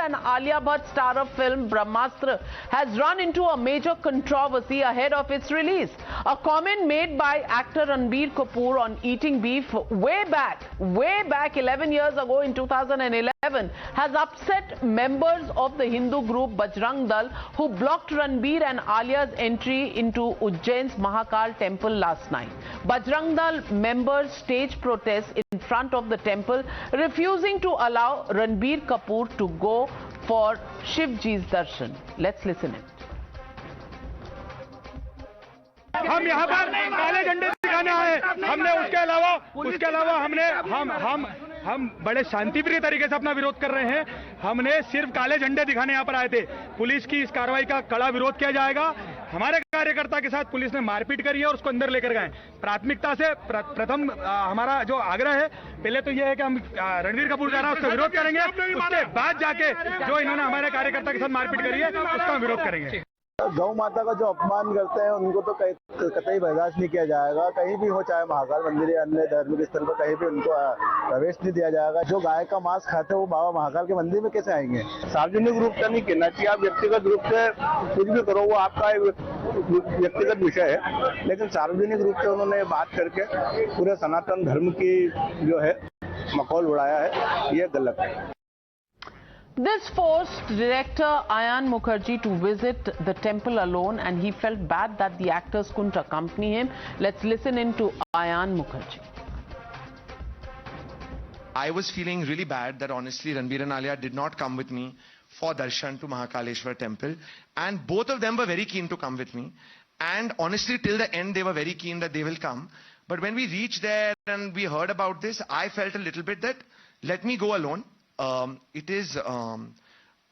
and Alia Bhatt star of film Brahmastra has run into a major controversy ahead of its release. A comment made by actor Ranbir Kapoor on eating beef way back 11 years ago in 2011 has upset members of the Hindu group Bajrang Dal, who blocked Ranbir and Alia's entry into Ujjain's Mahakal temple last night. Bajrang Dal members staged protests in front of the temple, refusing to allow Ranbir Kapoor to go for Shivji's darshan. Let's listen in. हम यहाँ पर काले झंडे दिखाने आए, हमने उसके अलावा हम बड़े शांतिप्रिय तरीके से अपना विरोध कर रहे हैं। हमने सिर्फ काले झंडे दिखाने यहाँ पर आए थे। पुलिस की इस कार्रवाई का कड़ा विरोध किया जाएगा। हमारे कार्यकर्ता के साथ पुलिस ने मारपीट करी है और उसको अंदर लेकर गए। प्राथमिकता से प्रथम हमारा जो आग्रह है, पहले तो यह है कि हम रणबीर कपूर का उसका विरोध करेंगे, उसके बाद जाके जो इन्होंने हमारे कार्यकर्ता के साथ मारपीट करी है उसका विरोध करेंगे। गौ माता का जो अपमान करते हैं उनको तो कतई बर्दाश्त नहीं किया जाएगा। कहीं भी हो, चाहे महाकाल मंदिर या अन्य धार्मिक स्थल पर, कहीं भी उनको प्रवेश नहीं दिया जाएगा। जो गाय का मांस खाते हैं वो बाबा महाकाल के मंदिर में कैसे आएंगे? सार्वजनिक रूप से नहीं कहना चाहिए। आप व्यक्तिगत रूप से कुछ भी करो, वो आपका व्यक्तिगत विषय है, लेकिन सार्वजनिक रूप से उन्होंने बात करके पूरे सनातन धर्म की जो है मखौल उड़ाया है, ये गलत है। This forced director Ujjain Mukherjee to visit the temple alone, and he felt bad that the actors couldn't accompany him. Let's listen in to Ujjain Mukherjee. I was feeling really bad that honestly Ranbir and Alia did not come with me for darshan to Mahakaleshwar temple, and both of them were very keen to come with me, and honestly till the end they were very keen that they will come. But when we reached there and we heard about this, I felt a little bit that let me go alone.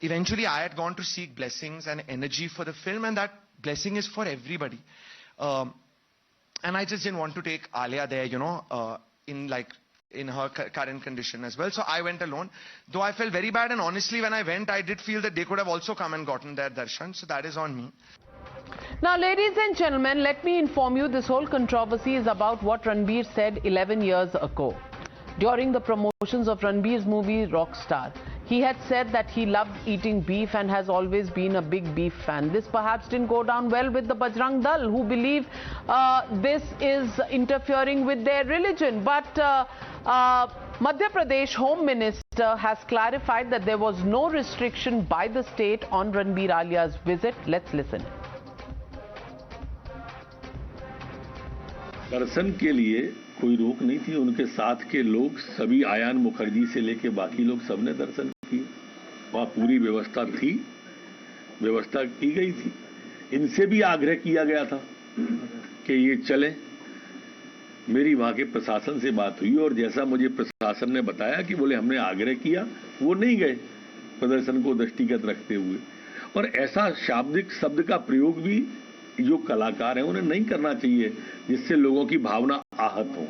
Eventually I had gone to seek blessings and energy for the film, and that blessing is for everybody. And I just didn't want to take Alia there, you know, in her current condition as well. So I went alone, though I felt very bad, and honestly when I went, I did feel that they could have also come and gotten their darshan. So that is on me. Now, ladies and gentlemen, let me inform you, this whole controversy is about what Ranbir said 11 years ago. During the promotions of Ranbir's movie Rockstar, he had said that he loved eating beef and has always been a big beef fan. This perhaps didn't go down well with the Bajrang Dal, who believe this is interfering with their religion. But Madhya Pradesh Home Minister has clarified that there was no restriction by the state on Ranbir Alia's visit. Let's listen. दर्शन के लिए कोई रोक नहीं थी। उनके साथ के लोग सभी, आयान मुखर्जी से लेके बाकी लोग सबने दर्शन किए। वहाँ पूरी व्यवस्था थी, व्यवस्था की गई थी। इनसे भी आग्रह किया गया था कि ये चलें। मेरी वहाँ के प्रशासन से बात हुई और जैसा मुझे प्रशासन ने बताया कि बोले हमने आग्रह किया, वो नहीं गए प्रदर्शन को दृष्टिगत रखते हुए। और ऐसा शाब्दिक शब्द का प्रयोग भी जो कलाकार हैं उन्हें नहीं करना चाहिए, जिससे लोगों की भावना आहत हो।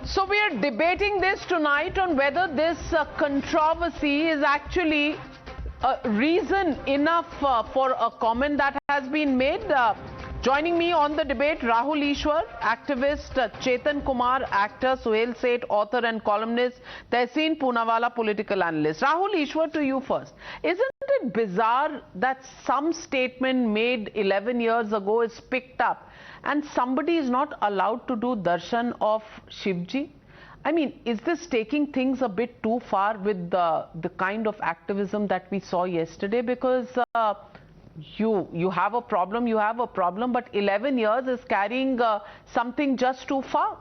So we are debating this tonight on whether this controversy is actually reason enough for a comment that has been made. Joining me on the debate, Rahul Easwar, activist, Chetan Kumar, actor, Suhail Seth, author and columnist, Tehseen Poonawala, political analyst. Rahul Easwar, to you first. Isn't it bizarre that some statement made 11 years ago is picked up and somebody is not allowed to do darshan of Shivji? I mean, is this taking things a bit too far with the kind of activism that we saw yesterday? Because you have a problem, but 11 years is carrying something just too far.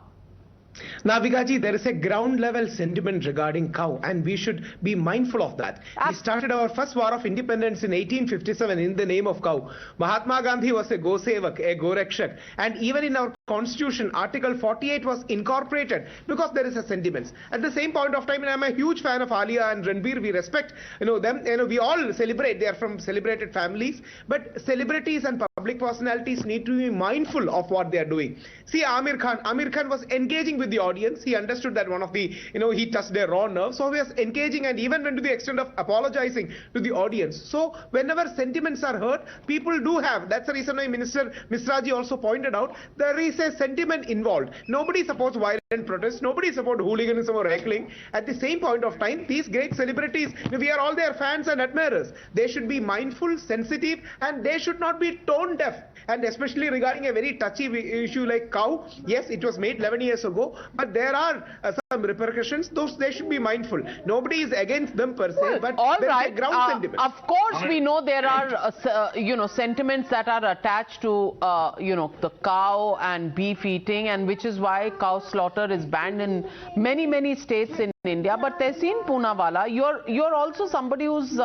Navika ji, there is a ground level sentiment regarding cow, and we should be mindful of that. We started our first war of independence in 1857 in the name of cow. Mahatma Gandhi was a go-sevak, a go-rakshak, and even in our constitution, Article 48 was incorporated because there is a sentiments. At the same point of time, and I'm a huge fan of Alia and Ranbir. We respect, them. We all celebrate. They are from celebrated families, but celebrities and public personalities need to be mindful of what they are doing. See, Amir Khan was engaging with the audience. He understood that one of the, he touched their raw nerves. So he was engaging and even went to the extent of apologizing to the audience. So whenever sentiments are hurt, people do have. That's the reason why Minister Misra ji also pointed out there is is a sentiment involved. Nobody supports violent protests. Nobody supports hooliganism or heckling. At the same point of time, these great celebrities, we are all their fans and admirers. They should be mindful, sensitive, and they should not be tone deaf. And especially regarding a very touchy issue like cow, yes, it was made 11 years ago, but there are some repercussions. Those they should be mindful. Nobody is against them per se, but all there right. is a ground sentiment. Of course, we know there are sentiments that are attached to the cow and beef eating, and which is why cow slaughter is banned in many states in India. But Tehseen Poonawalla, you're also somebody who's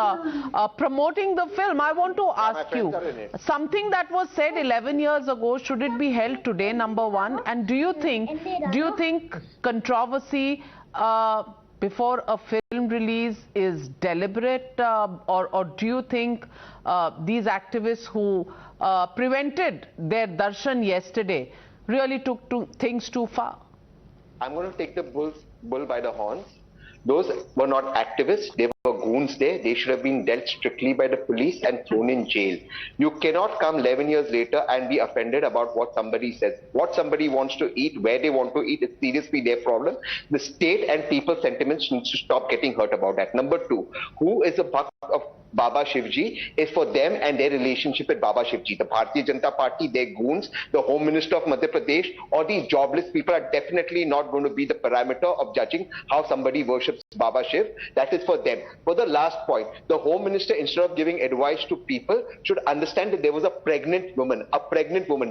promoting the film. I want to ask you something that was said 11 years ago. Should it be held today? Number one, and do you think controversy before a film release is deliberate, or do you think these activists who prevented their darshan yesterday really took things too far? I'm going to take the bull by the horns. Those were not activists, they were goons there. They should have been dealt strictly by the police and thrown in jail. You cannot come 11 years later and be offended about what somebody says. What somebody wants to eat, where they want to eat, is seriously their problem. The state and people's sentiments need to stop getting hurt about that. Number two, who is a part of Baba Shivji is for them and their relationship with Baba Shivji. The Bharatiya Janata Party, their goons, the Home Minister of Madhya Pradesh, or these jobless people are definitely not going to be the parameter of judging how somebody worships Baba Shiv. That is for them. For the last point, the Home Minister, instead of giving advice to people, should understand that there was a pregnant woman.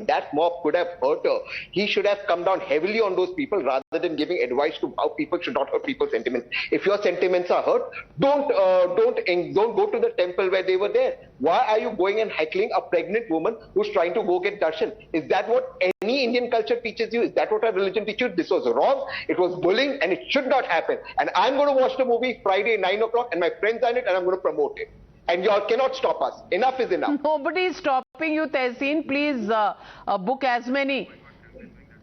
That mob could have hurt her. He should have come down heavily on those people rather than giving advice to how people should not hurt people's sentiments. If your sentiments are hurt, don't go to the temple where they were there. Why are you going and heckling a pregnant woman who's trying to go get darshan? Is that what any Indian culture teaches you? Is that what our religion teaches you? This was wrong. It was bullying and it should not happen. And I'm going to watch the movie Friday 9 o'clock and my friends are in it and I'm going to promote it. And y'all cannot stop us. Enough is enough. Nobody is stopping you, Tehseen. Please book as many.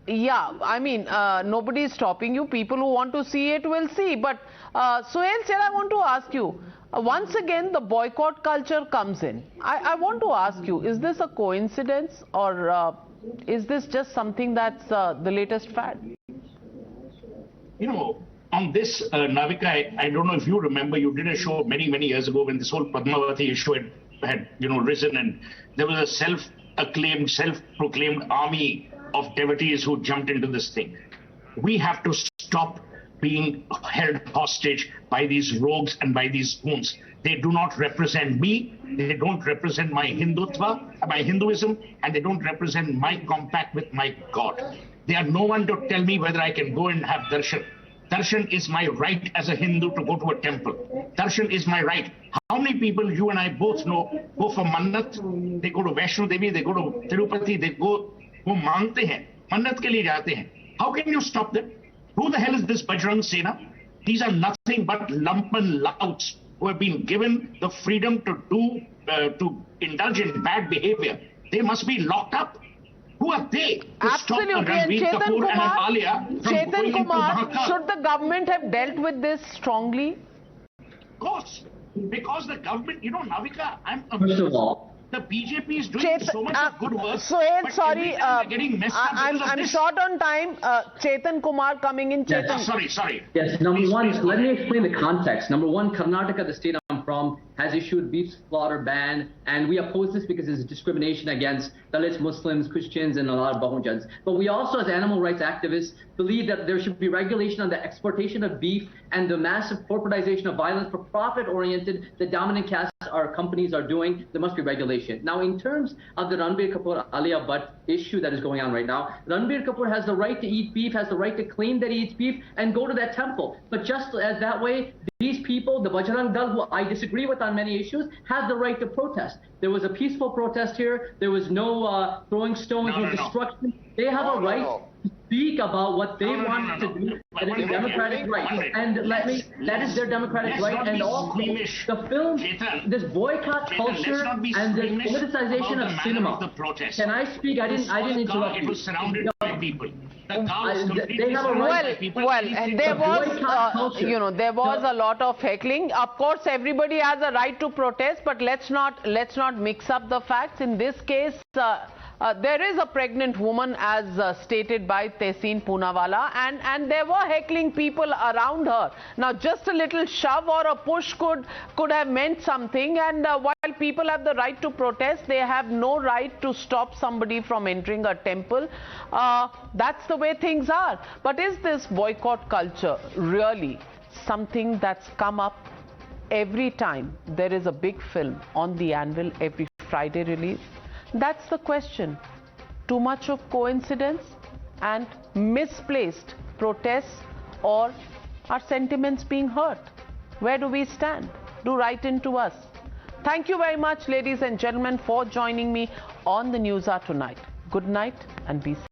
Yeah, I mean, nobody is stopping you. People who want to see it will see. But Suhail sir, I want to ask you, once again, the boycott culture comes in. I want to ask you, is this a coincidence, or is this just something that's the latest fad? You know, on this, Navika, I don't know if you remember, you did a show many years ago when this whole Padmavati issue had risen, and there was a self-proclaimed army of devotees who jumped into this thing. We have to stop being held hostage by these rogues and by these goons. They do not represent me, they don't represent my Hindutva, my Hinduism, and they don't represent my compact with my God. They are no one to tell me whether I can go and have darshan. Darshan is my right as a Hindu to go to a temple. Darshan is my right. How many people you and I both know go for Mannat? They go to Vaishno Devi, they go to Tirupati, they go, wo mangte hain, Mannat ke liye jate hain. How can you stop them? Who the hell is this Bajrang Sena? These are nothing but lumpen louts who have been given the freedom to indulge in bad behavior. They must be locked up. Who are they to Absolutely. stop Ranbir Kapoor and Alia from Chetan going Kumar, into Mahakal? should the government have dealt with this strongly? Of course. Because the government, Navika, First of all, the BJP is doing so much of good work. Suhail, sorry, I'm short on time. Chetan Kumar coming in. Chetan. Yes, sorry. Yes, number one, let me explain the context. Number one, Karnataka, the state I'm from, has issued beef slaughter ban, and we oppose this because it's discrimination against Dalits, Muslims, Christians, and a lot of Bahujans. But we also, as animal rights activists, believe that there should be regulation on the exportation of beef and the massive corporatization of violence for profit-oriented, the dominant caste our companies are doing. There must be regulation. Now, in terms of the Ranbir Kapoor, Alia Bhatt issue that is going on right now, Ranbir Kapoor has the right to eat beef, has the right to claim that he eats beef, and go to that temple. But just as that way, these people, the Bajrang Dal, who I disagree with on many issues, have the right to protest. There was a peaceful protest here. There was no throwing stones or destruction. They have a right to speak about what they want to do. That is a democratic right. And that is their democratic right. And also, the film, this boycott culture and this politicization of cinema. Can I speak? I didn't interrupt you. It was surrounded by people. The cow is completely they have a right- surrounded by people. And there was, boycott culture. there was a lot of heckling. Of course, everybody has a right to protest, but let's not mix up the facts. In this case, there is a pregnant woman, as stated by Tehseen Poonawala, and there were heckling people around her. Now, just a little shove or a push could have meant something. And while people have the right to protest, they have no right to stop somebody from entering a temple. That's the way things are. But is this boycott culture really something that's come up every time there is a big film on the anvil, every Friday release? That's the question. Too much of coincidence and misplaced protests, or are sentiments being hurt? Where do we stand? Do write in to us. Thank you very much, ladies and gentlemen, for joining me on the News Hour tonight. Good night and be safe.